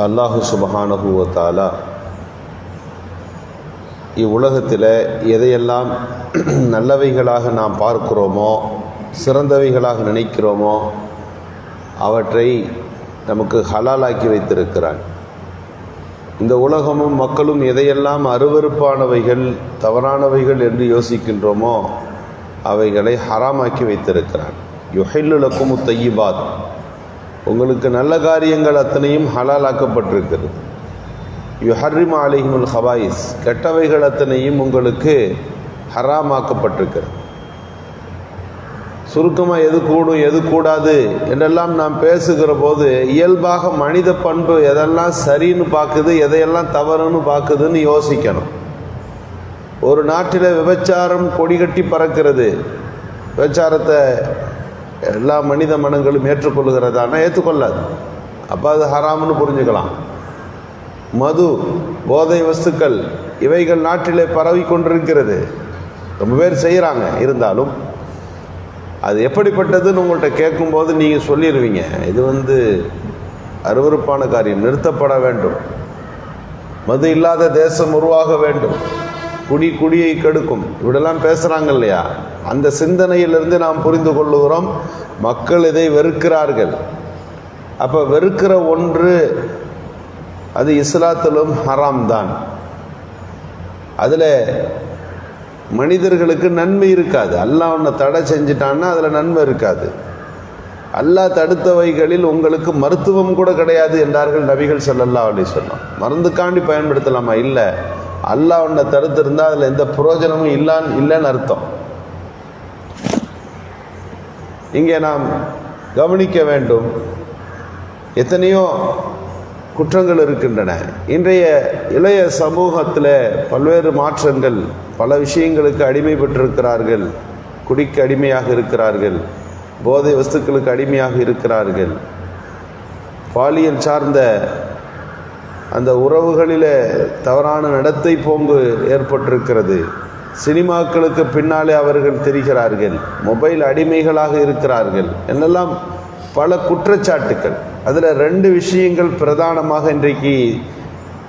அல்லாஹு சுப்ஹானஹு வ தஆலா இவ்வுலகத்தில் எதையெல்லாம் நல்லவைகளாக நாம் பார்க்கிறோமோ, சிறந்தவைகளாக நினைக்கிறோமோ அவற்றை நமக்கு ஹலாலாக்கி வைத்திருக்கிறான். இந்த உலகமும் மக்களும் எதையெல்லாம் அருவருப்பானவைகள், தவறானவைகள் என்று யோசிக்கின்றோமோ அவைகளை ஹராமாக்கி வைத்திருக்கிறான். யுஹில்லு லக்குமு தய்யிபாத், உங்களுக்கு நல்ல காரியங்கள் அத்தனையும் ஹலாலாக்கப்பட்டிருக்கிறது. யுஹர்ரிமு அலைஹிமுல் ஹபாயிஸ், கெட்டவைகள் அத்தனையும் உங்களுக்கு ஹராமாக்கப்பட்டிருக்கிறது. சுருக்கமாக எது கூடும் எது கூடாது என்றெல்லாம் நாம் பேசுகிற போது இயல்பாக மனித பண்பு எதெல்லாம் சரின்னு பார்க்குது, எதையெல்லாம் தவறுன்னு பார்க்குதுன்னு யோசிக்கணும். ஒரு நாட்டில் விபச்சாரம் கொடி கட்டி பறக்கிறது. விபச்சாரத்தை எல்லா மனித மனங்களும் ஏற்றுக்கொள்கிறதானா? ஏற்றுக்கொள்ளாது. அப்போ அது ஹராம்னு புரிஞ்சுக்கலாம். மது, போதை வஸ்துக்கள் இவைகள் நாட்டிலே பரவி கொண்டிருக்கிறது. ரொம்ப பேர் செய்கிறாங்க. இருந்தாலும் அது எப்படிப்பட்டதுன்னு உங்கள்கிட்ட கேட்கும்போது நீங்கள் சொல்லிடுவீங்க, இது அருவருப்பான காரியம், நிறுத்தப்பட வேண்டும், மது இல்லாத தேசம் உருவாக வேண்டும், குடியை கெடுக்கும், இப்படிலாம் பேசுகிறாங்க இல்லையா? அந்த சிந்தனையிலிருந்து நாம் புரிந்து கொள்ளுகிறோம் மக்கள் இதை வெறுக்கிறார்கள். அப்போ வெறுக்கிற ஒன்று அது இஸ்லாத்திலும் ஹராம் தான். அதில் மனிதர்களுக்கு நன்மை இருக்காது. அல்லாஹ் ஒன்று தடை செஞ்சிட்டான்னா அதில் நன்மை இருக்காது. அல்லாஹ் தடுத்தவைகளில் உங்களுக்கு மருத்துவம் கூட கிடையாது என்றார்கள் நபிகள் ஸல்லல்லாஹு அலைஹி வஸல்லம். மருந்துக்காண்டி பயன்படுத்தலாமா? இல்லை. அல்லாஹ் ஒன்றை தடுத்திருந்தால் அதில் எந்த பிரயோஜனமும் இல்லைன்னு அர்த்தம். இங்கே நாம் கவனிக்க வேண்டும், எத்தனையோ குற்றங்கள் இருக்கின்றன. இன்றைய இளைய சமூகத்தில் பல்வேறு மாற்றங்கள், பல விஷயங்களுக்கு அடிமை பெற்றிருக்கிறார்கள். குடிக்கு அடிமையாக இருக்கிறார்கள், போதை வஸ்துக்களுக்கு அடிமையாக இருக்கிறார்கள், பாலியல் சார்ந்த அந்த உறவுகளில் தவறான நடத்தை போங்கு ஏற்பட்டிருக்கிறது. சினிமாக்களுக்கு பின்னாலே அவர்கள் தெரிகிறார்கள், மொபைல் அடிமைகளாக இருக்கிறார்கள் என்னெல்லாம் பல குற்றச்சாட்டுக்கள். அதில் 2 விஷயங்கள் பிரதானமாக இன்றைக்கு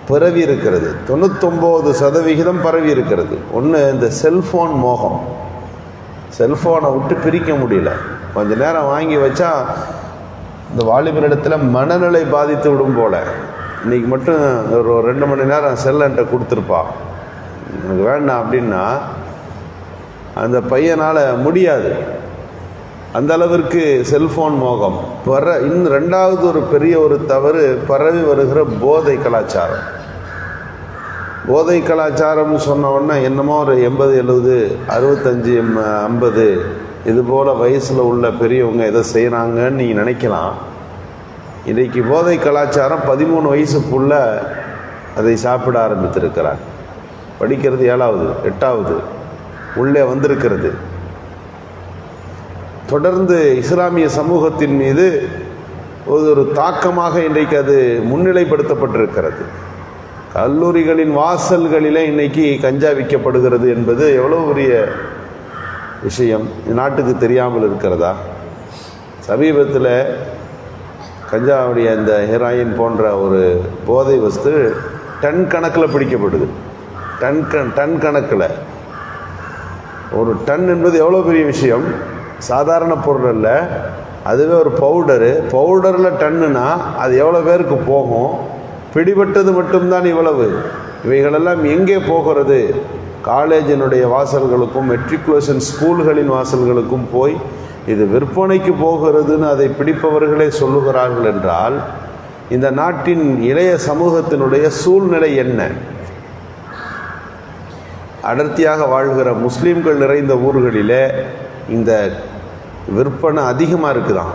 பரவி இருக்கிறது. 99% பரவி இருக்கிறது. ஒன்று, இந்த செல்ஃபோன் மோகம். செல்ஃபோனை விட்டு பிரிக்க முடியல. கொஞ்ச நேரம் வாங்கி வச்சா இந்த வாலிபரிடத்தில் மனநிலை பாதித்து விடும் போல. இன்றைக்கி மட்டும் ஒரு 2 மணி நேரம் செல்லன்ட்ட கொடுத்துருப்பா, எனக்கு வேண்டாம் அப்படின்னா அந்த பையனால் முடியாது. அந்த அளவிற்கு செல்ஃபோன் மோகம். இன்னும் 2வது ஒரு பெரிய ஒரு தவறு பரவி வருகிற போதை கலாச்சாரம். போதை கலாச்சாரம்னு சொன்ன உடனே என்னமோ ஒரு 80, 70, 65, 50 இது போல் வயசில் உள்ள பெரியவங்க எதை செய்கிறாங்கன்னு நீங்கள் நினைக்கலாம். இன்றைக்கு போதை கலாச்சாரம் 13 வயசுக்குள்ள அதை சாப்பிட ஆரம்பித்திருக்கிறார். படிக்கிறது 7வது 8வது உள்ளே வந்திருக்கிறது. தொடர்ந்து இஸ்லாமிய சமூகத்தின் மீது ஒரு தாக்கமாக இன்றைக்கு அது முன்னிலைப்படுத்தப்பட்டிருக்கிறது. கல்லூரிகளின் வாசல்களிலே இன்னைக்கு கஞ்சா விற்கப்படுகிறது என்பது எவ்வளோ பெரிய விஷயம். நாட்டுக்கு தெரியாமல் இருக்கிறதா? சமீபத்தில் கஞ்சாவுடைய இந்த ஹெராயின் போன்ற ஒரு போதை வஸ்து டன் கணக்கில் பிடிக்கப்படுது. டன் கணக்கில். ஒரு டன் என்பது எவ்வளோ பெரிய விஷயம். சாதாரண பொருள் அல்ல. அதுவே ஒரு பவுடரில் டன்னுனா அது எவ்வளோ பேருக்கு போகும்? பிடிபட்டது மட்டும்தான் இவ்வளவு. இவைகளெல்லாம் எங்கே போகிறது? காலேஜினுடைய வாசல்களுக்கும் மெட்ரிகுலேஷன் ஸ்கூல்களின் வாசல்களுக்கும் போய் இது விற்பனைக்கு போகிறதுன்னு அதை பிடிப்பவர்களே சொல்லுகிறார்கள் என்றால் இந்த நாட்டின் இளைய சமூகத்தினுடைய சூழ்நிலை என்ன? அடர்த்தியாக வாழ்கிற முஸ்லீம்கள் நிறைந்த ஊர்களிலே இந்த விற்பனை அதிகமாக இருக்குதான்.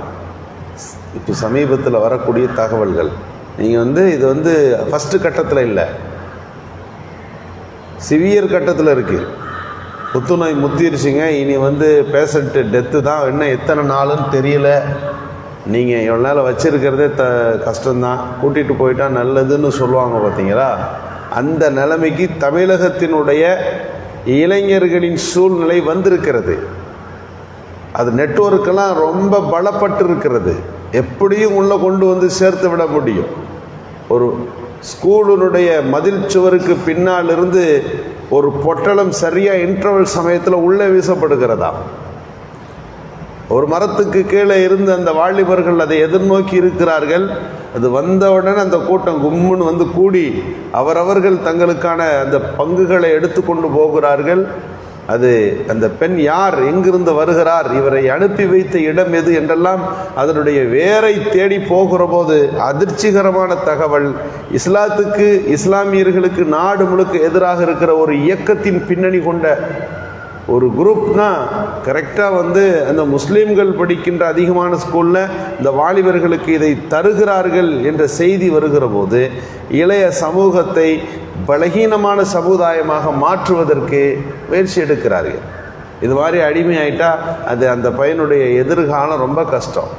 இப்போ சமீபத்தில் வரக்கூடிய தகவல்கள், நீங்கள் இது ஃபஸ்ட்டு கட்டத்தில் இல்லை, சிவியர் கட்டத்தில் இருக்குது. புத்துநோய் முத்திருச்சுங்க, இனி பேஷண்ட்டு டெத்து தான், இன்னும் எத்தனை நாளுன்னு தெரியல, நீங்கள் இவ்வளோ நாள் வச்சுருக்கிறதே கஷ்டம்தான், கூட்டிகிட்டு போயிட்டா நல்லதுன்னு சொல்லுவாங்க பார்த்தீங்களா? அந்த நிலைமைக்கு தமிழகத்தினுடைய இளைஞர்களின் சூழ்நிலை வந்திருக்கிறது. அது நெட்வொர்க்கெல்லாம் ரொம்ப பலப்பட்டு இருக்கிறது. எப்படியும் உள்ளே கொண்டு சேர்த்து விட முடியும். ஒரு ஸ்கூலினுடைய மதில் சுவருக்கு பின்னால் இருந்து ஒரு பொட்டலம் சரியாக இன்டர்வல் சமயத்தில் உள்ளே வீசப்படுகிறதா. ஒரு மரத்துக்கு கீழே இருந்து அந்த வாலிபர்கள் அதை எதிர்நோக்கி இருக்கிறார்கள். அது வந்தவுடனே அந்த கூட்டம் கும்முன்னு வந்து கூடி அவரவர்கள் தங்களுக்கான அந்த பங்குகளை எடுத்துக்கொண்டு போகிறார்கள். அது அந்த பெண் யார், எங்கிருந்து வருகிறார், இவரை அனுப்பி வைத்த இடம் எது என்றெல்லாம் அதனுடைய வேரை தேடி போகிற போது அதிர்ச்சிகரமான தகவல். இஸ்லாத்துக்கு, இஸ்லாமியர்களுக்கு நாடு முழுக்க எதிராக இருக்கிற ஒரு இயக்கத்தின் பின்னணி கொண்ட ஒரு குரூப் தான் கரெக்டாக வந்து அந்த முஸ்லீம்கள் படிக்கின்ற அதிகமான ஸ்கூலில் இந்த வாலிபர்களுக்கு இதை தருகிறார்கள் என்ற செய்தி வருகிற போது இளைய சமூகத்தை பலகீனமான சமுதாயமாக மாற்றுவதற்கு முயற்சி எடுக்கிறார்கள். இது மாதிரி அடிமையாயிட்டா அந்த பையனுடைய எதிர்காலம் ரொம்ப கஷ்டம்.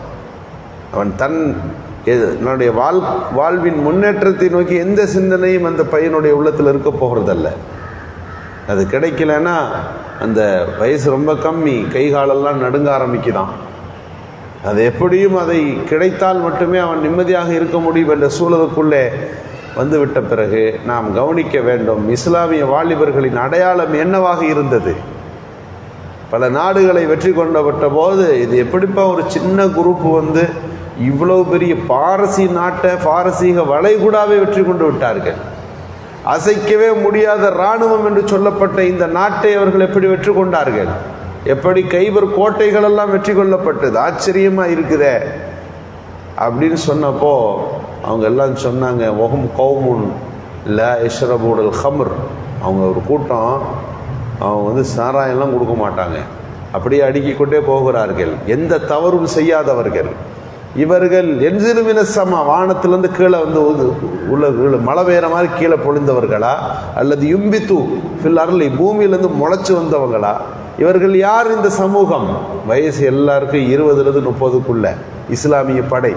அவன் தன்னுடைய வாழ்வின் முன்னேற்றத்தை நோக்கி எந்த சிந்தனையும் அந்த பையனுடைய உள்ளத்தில் இருக்க போகிறதல்ல. அது கிடைக்கலன்னா அந்த வயசு ரொம்ப கம்மி, கை காலெல்லாம் நடுங்க ஆரம்பிக்குதான். அது எப்படியும் அதை கிடைத்தால் மட்டுமே அவன் நிம்மதியாக இருக்க முடியும் என்ற சூழலுக்குள்ளே வந்துவிட்ட பிறகு நாம் கவனிக்க வேண்டும், இஸ்லாமிய வாலிபர்களின் அடையாளம் என்னவாக இருந்தது. பல நாடுகளை வெற்றி கொண்டப்பட்ட போது இது எப்படிப்பா ஒரு சின்ன குரூப் வந்து இவ்வளவு பெரிய பாரசீக நாட்டை, பாரசீக வளைகுடாவை வெற்றி கொண்டு விட்டார்கள். அசைக்கவே முடியாத இராணுவம் என்று சொல்லப்பட்ட இந்த நாட்டை அவர்கள் எப்படி வெற்றி கொண்டார்கள், எப்படி கைபர் கோட்டைகள் எல்லாம் வெற்றி கொள்ளப்பட்டது, ஆச்சரியமா இருக்குதே அப்படின்னு சொன்னப்போ அவங்க எல்லாம் சொன்னாங்க, ஒஹம் கௌமுன் லா இஷ்ரபூல் ஹம்ர். அவங்க ஒரு கூட்டம், அவங்க வந்து சாராயெல்லாம் கொடுக்க மாட்டாங்க, அப்படியே அடுக்கிக்கொண்டே போகிறார்கள், எந்த தவறும் செய்யாதவர்கள் இவர்கள். என்சிலுமின சமா, வானத்திலிருந்து கீழே வந்து உள்ள மழை பெய்கிற மாதிரி கீழே பொழிந்தவர்களா, அல்லது யும்பித்து ஃபில் அர்லி, பூமியிலிருந்து முளைச்சு வந்தவங்களா? இவர்கள் யார் இந்த சமூகம்? வயசு எல்லாருக்கும் 20லிருந்து 30க்குள்ள. இஸ்லாமிய படை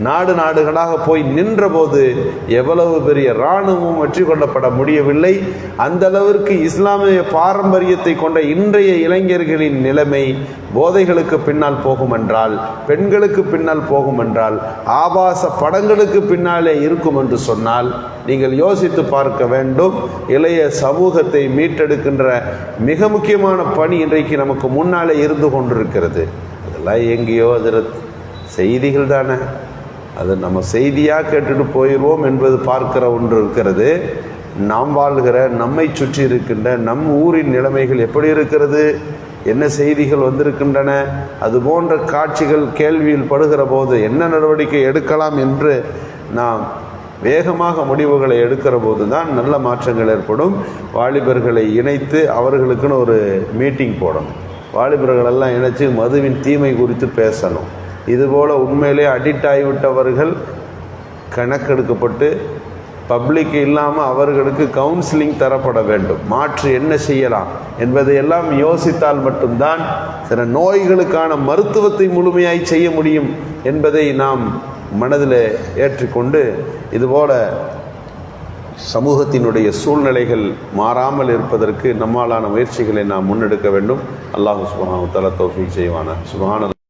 நாடுகளாக போய் நின்ற போது எவ்வளவு பெரிய இராணுவம் வெற்றி கொள்ளப்பட முடியவில்லை. அந்த அளவிற்கு இஸ்லாமிய பாரம்பரியத்தை கொண்ட இன்றைய இளைஞர்களின் நிலைமை போதைகளுக்கு பின்னால் போகும் என்றால், பெண்களுக்கு பின்னால் போகும் என்றால், ஆபாச படங்களுக்கு பின்னாலே இருக்கும் என்று சொன்னால் நீங்கள் யோசித்து பார்க்க வேண்டும். இளைய சமூகத்தை மீட்டெடுக்கின்ற மிக முக்கியமான பணி இன்றைக்கு நமக்கு முன்னாலே இருந்து கொண்டிருக்கிறது. அதெல்லாம் எங்கேயோ அதில் செய்திகள் தானே, அது நம்ம செய்தியாக கேட்டுட்டு போயிடுவோம் என்பது பார்க்கிற ஒன்று இருக்கிறது. நாம் வாழ்கிற, நம்மை சுற்றி இருக்கின்ற நம் ஊரின் நிலைமைகள் எப்படி இருக்கிறது, என்ன செய்திகள் வந்திருக்கின்றன, அது போன்ற காட்சிகள் கேள்வியில் படுகிற போது என்ன நடவடிக்கை எடுக்கலாம் என்று நாம் வேகமாக முடிவுகளை எடுக்கிற போது தான் நல்ல மாற்றங்கள் ஏற்படும். வாலிபர்களை இணைத்து அவர்களுக்குன்னு ஒரு மீட்டிங் போடணும். வாலிபர்களெல்லாம் இணைச்சு மதுவின் தீமை குறித்து பேசணும். இதுபோல் உண்மையிலே அடிக்ட் ஆகிவிட்டவர்கள் கணக்கெடுக்கப்பட்டு பப்ளிக் இல்லாமல் அவர்களுக்கு கவுன்சிலிங் தரப்பட வேண்டும். மாற்று என்ன செய்யலாம் என்பதையெல்லாம் யோசித்தால் மட்டும்தான் சில நோய்களுக்கான மருத்துவத்தை முழுமையாய் செய்ய முடியும் என்பதை நாம் மனதில் ஏற்றுக்கொண்டு இதுபோல சமூகத்தினுடைய சூழ்நிலைகள் மாறாமல் இருப்பதற்கு நம்மாலான முயற்சிகளை நாம் முன்னெடுக்க வேண்டும். அல்லாஹ் சுப்ஹானஹு வ தஆலா தௌஃபீக் செய்வானா. சுப்ஹானல்லாஹ்.